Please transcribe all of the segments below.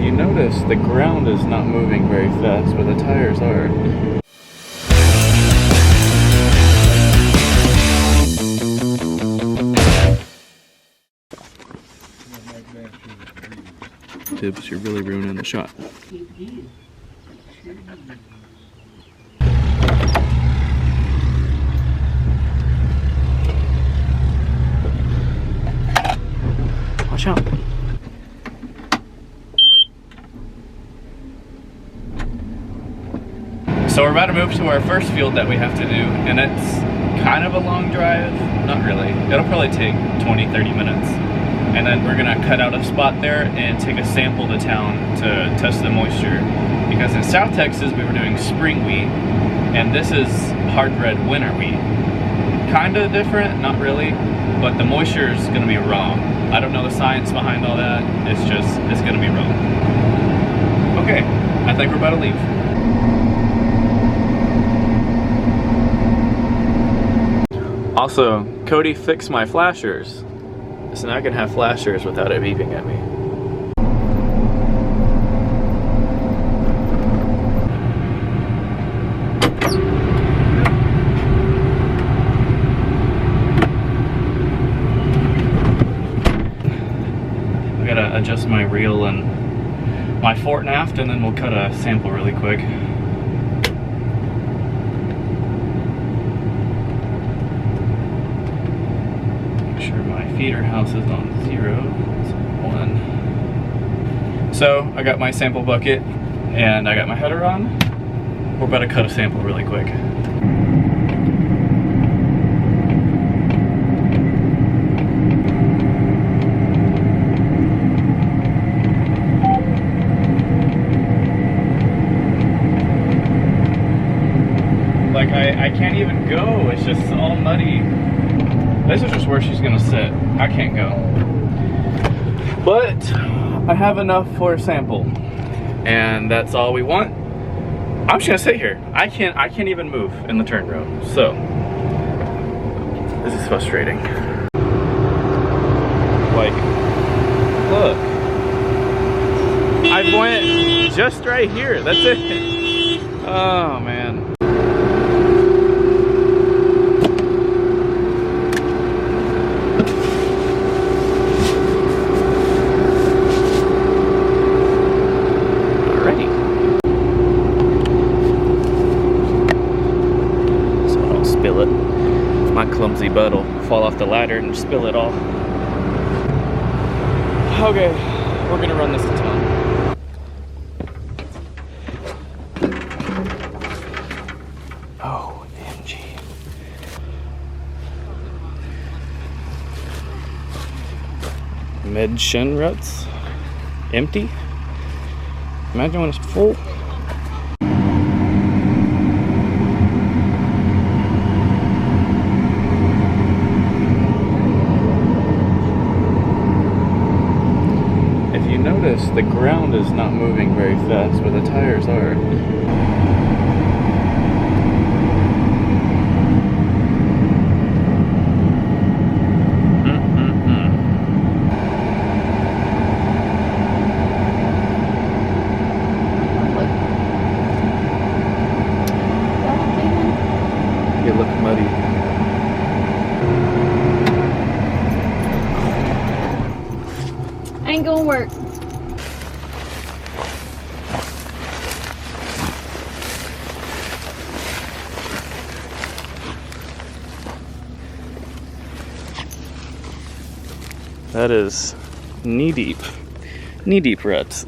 you notice, the ground is not moving very fast, but the tires are. Tibbs, you're really ruining the shot. Watch out. So we're about to move to our first field that we have to do, and it's kind of a long drive. Not really. It'll probably take 20-30 minutes. And then we're gonna cut out a spot there and take a sample to town to test the moisture. Because in South Texas we were doing spring wheat, and this is hard red winter wheat. Kinda different, not really, but the moisture is gonna be wrong. I don't know the science behind all that, it's gonna be wrong. Okay, I think we're about to leave. Also, Cody fixed my flashers, so now I can have flashers without it beeping at me. I gotta adjust my reel and my fore and aft, and then we'll cut a sample really quick. Feeder house is on 0, so 1. So I got my sample bucket and I got my header on. We're about to cut a sample really quick. Like I can't even go, it's just all muddy. This is just where she's gonna sit. I can't go. But I have enough for a sample. And that's all we want. I'm just gonna sit here. I can't even move in the turn row. So this is frustrating. Like, look. I went just right here. That's it. Oh man. My clumsy butt will fall off the ladder and spill it all. Okay, we're gonna run this to town. OMG. Mid shin ruts, empty. Imagine when it's full. Notice the ground is not moving very fast, but the tires are. You look muddy. Ain't gonna work. That is knee-deep ruts.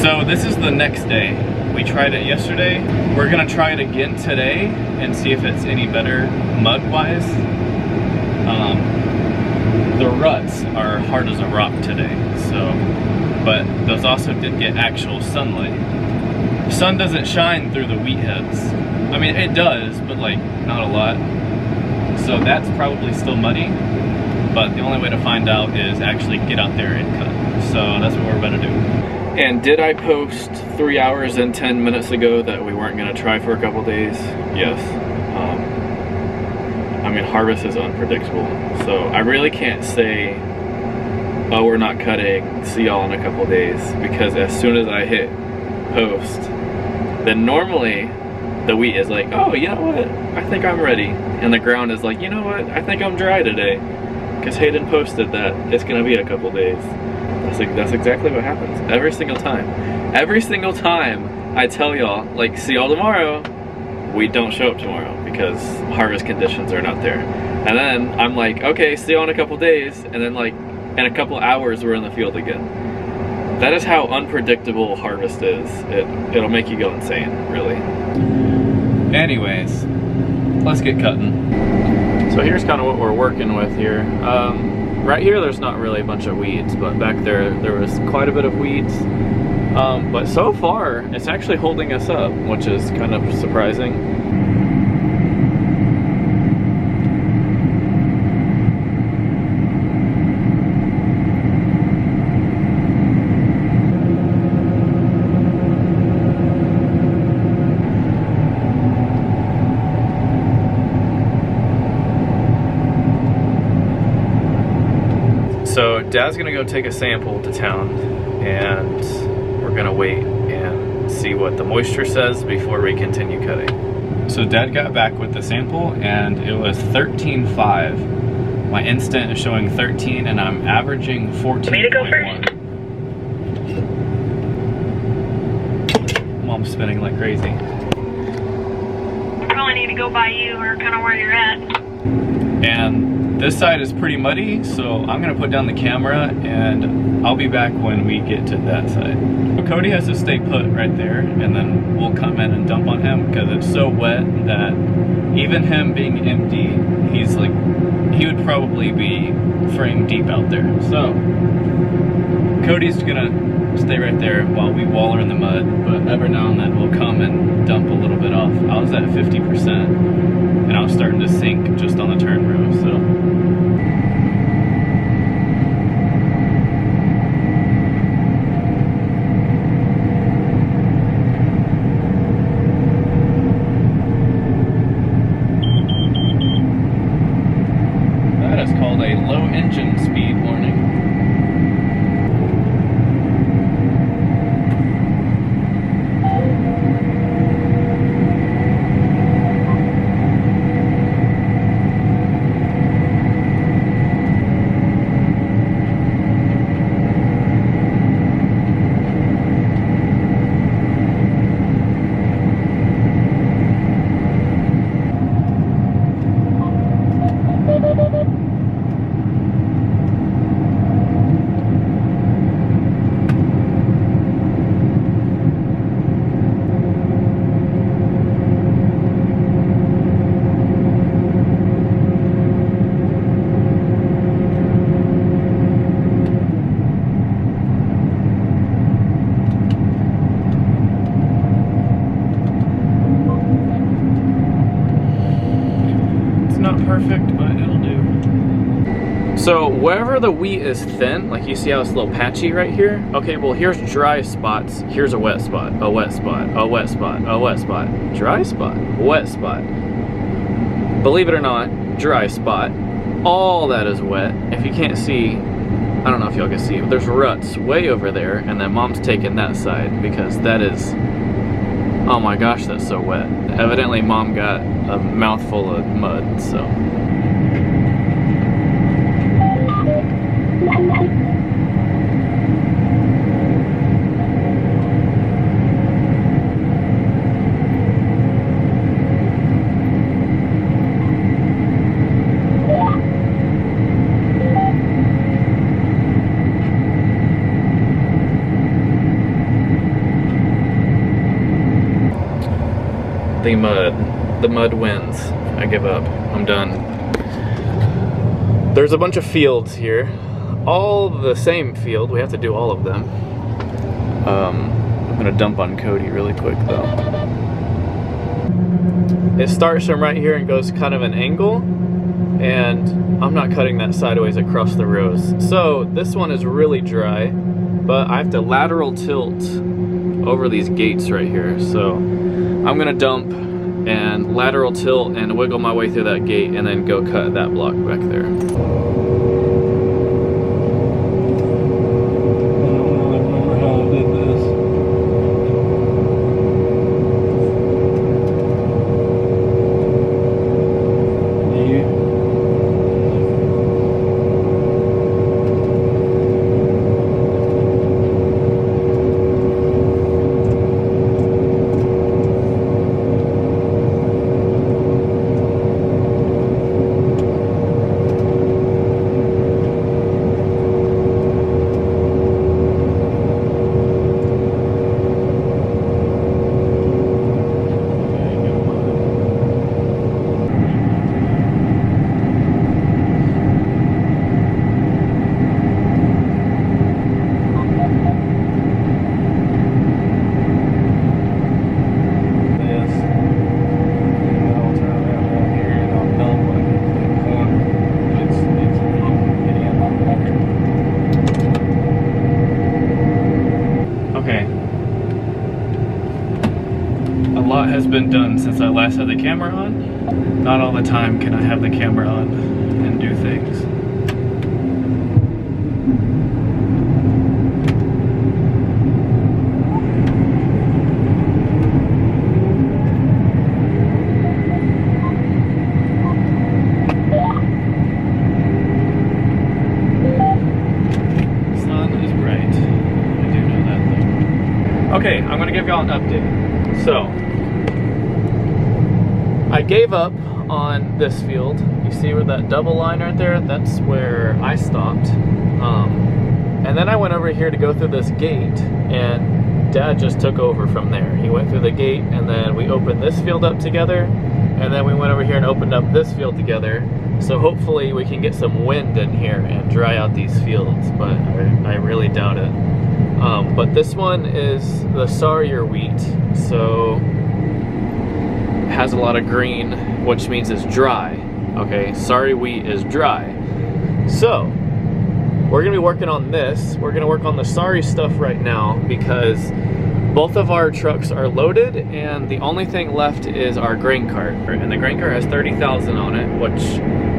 So this is the next day. We tried it yesterday. We're gonna try it again today and see if it's any better mud-wise. The ruts are hard as a rock today, so, but those also did get actual sunlight. The sun doesn't shine through the wheat heads. I mean, it does, but like, not a lot. So that's probably still muddy, but the only way to find out is actually get out there and cut. So that's what we're about to do. And did I post 3 hours and 10 minutes ago that we weren't gonna try for a couple days? Yes. I mean, harvest is unpredictable. So I really can't say, oh, we're not cutting, see y'all in a couple days, because as soon as I hit post, then normally the wheat is like, oh, you know what, I think I'm ready. And the ground is like, you know what, I think I'm dry today, because Hayden posted that it's gonna be a couple days. That's exactly what happens every single time. Every single time I tell y'all, like, see y'all tomorrow, we don't show up tomorrow because harvest conditions are not there. And then I'm like, okay, see y'all in a couple days, and then like in a couple hours we're in the field again. That is how unpredictable harvest is. It'll make you go insane, really. Anyways, let's get cutting. So here's kind of what we're working with here. Right here there's not really a bunch of weeds, but back there was quite a bit of weeds. But so far it's actually holding us up, which is kind of surprising. So Dad's gonna go take a sample to town, and we're gonna wait and see what the moisture says before we continue cutting. So Dad got back with the sample and it was 13.5. My instant is showing 13 and I'm averaging 14.1. Mom's spinning like crazy. We probably need to go by you or kind of where you're at. And this side is pretty muddy, so I'm gonna put down the camera and I'll be back when we get to that side. Cody has to stay put right there, and then we'll come in and dump on him because it's so wet that even him being empty, he's like, he would probably be frame deep out there. So Cody's gonna stay right there while we waller in the mud, but every now and then we'll come and dump a little bit off. I was at 50% and I was starting to sink just on the turn row, so. That is called a low engine speed warning. Perfect, but it'll do. So wherever the wheat is thin, like you see how it's a little patchy right here, okay, well here's dry spots, here's a wet spot, a wet spot, a wet spot, a wet spot, dry spot, wet spot. Believe it or not, dry spot, all that is wet. If you can't see, I don't know if y'all can see, but there's ruts way over there, and then Mom's taking that side because that is, oh my gosh, that's so wet. Evidently Mom got a mouthful of mud, so. The mud wins. I give up. I'm done. There's a bunch of fields here. All the same field. We have to do all of them. I'm gonna dump on Cody really quick though. It starts from right here and goes kind of an angle. and I'm not cutting that sideways across the rows. So this one is really dry, but I have to lateral tilt over these gates right here. So I'm gonna dump and lateral tilt and wiggle my way through that gate and then go cut that block back there. Has been done since I last had the camera on. Not all the time can I have the camera on and do things. Sun is bright. I do know that though. Okay, I'm gonna give y'all an update. So, I gave up on this field. You see where that double line right there? That's where I stopped. And then I went over here to go through this gate, and Dad just took over from there. He went through the gate, and then we opened this field up together, and then we went over here and opened up this field together. So hopefully we can get some wind in here and dry out these fields, but I really doubt it. But this one is the Sawyer wheat, so has a lot of green, which means it's dry. Okay, sorry wheat is dry. So we're gonna be working on this. We're gonna work on the sorry stuff right now because both of our trucks are loaded and the only thing left is our grain cart. And the grain cart has 30,000 on it, which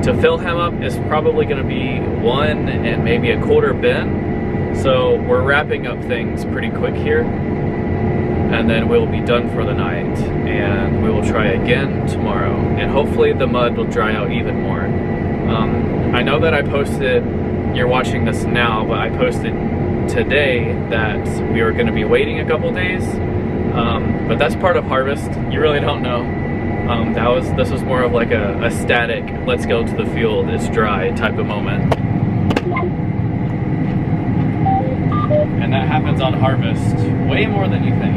to fill him up is probably gonna be 1 and maybe a quarter bin. So we're wrapping up things pretty quick here, and then we'll be done for the night, and we will try again tomorrow, and hopefully the mud will dry out even more. I know that I posted, you're watching this now, but I posted today that we were going to be waiting a couple days, but that's part of harvest. You really don't know. This was more of like a static, let's go to the field, it's dry type of moment. And that happens on harvest way more than you think.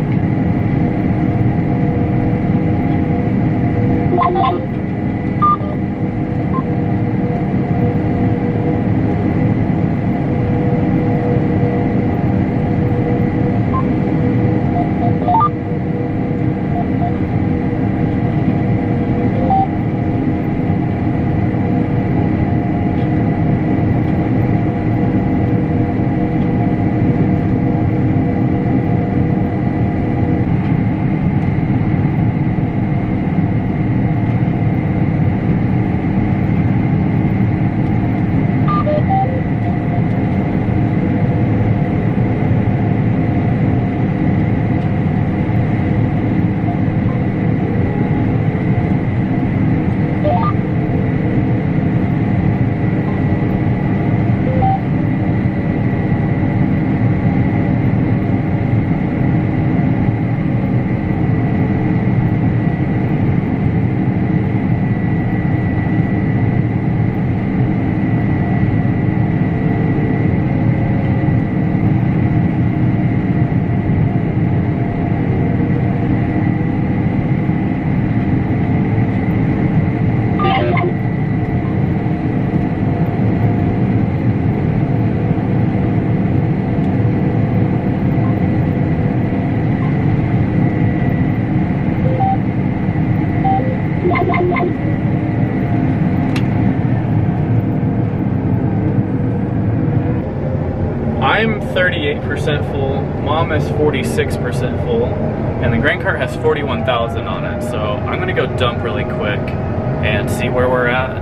38% full, Mom is 46% full, and the grain cart has 41,000 on it. So I'm gonna go dump really quick and see where we're at.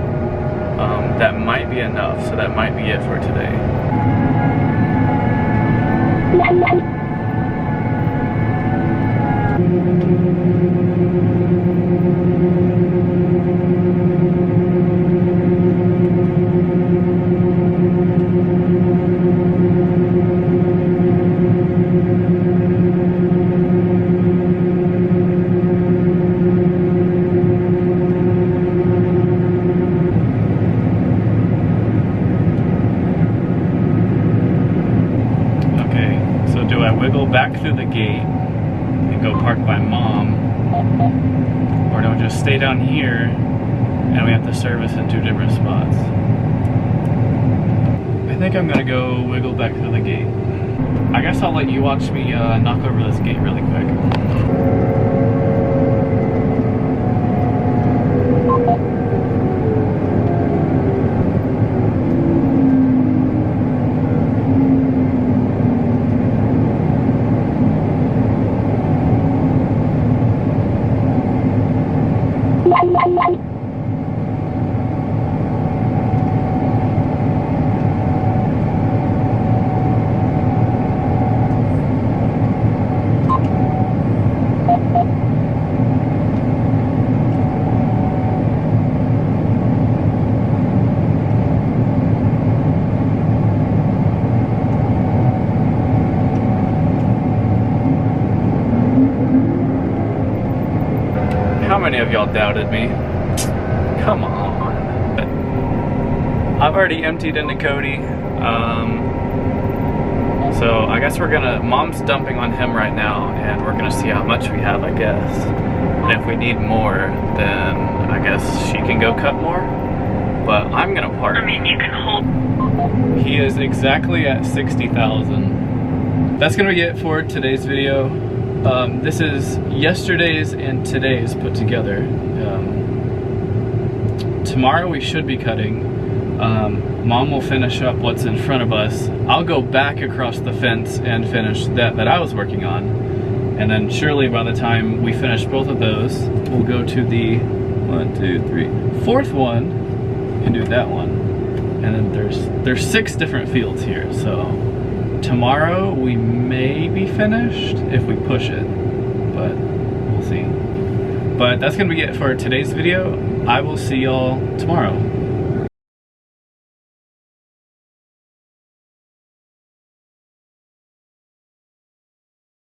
That might be enough, so that might be it for today. Back through the gate and go park by Mom, or do I just stay down here and we have to service in 2 different spots? I think I'm gonna go wiggle back through the gate. I guess I'll let you watch me knock over this gate really quick. How many of y'all doubted me? Come on. I've already emptied into Cody. So I guess Mom's dumping on him right now, and we're gonna see how much we have, I guess. And if we need more, then I guess she can go cut more. But I'm gonna park. I mean, you can hold. He is exactly at 60,000. That's gonna be it for today's video. This is yesterday's and today's put together. Tomorrow we should be cutting. Mom will finish up what's in front of us. I'll go back across the fence and finish that I was working on. And then surely by the time we finish both of those, we'll go to the 4th one and do that one. And then there's 6 different fields here, so tomorrow we may be finished if we push it, but we'll see. But that's gonna be it for today's video. I will see y'all tomorrow.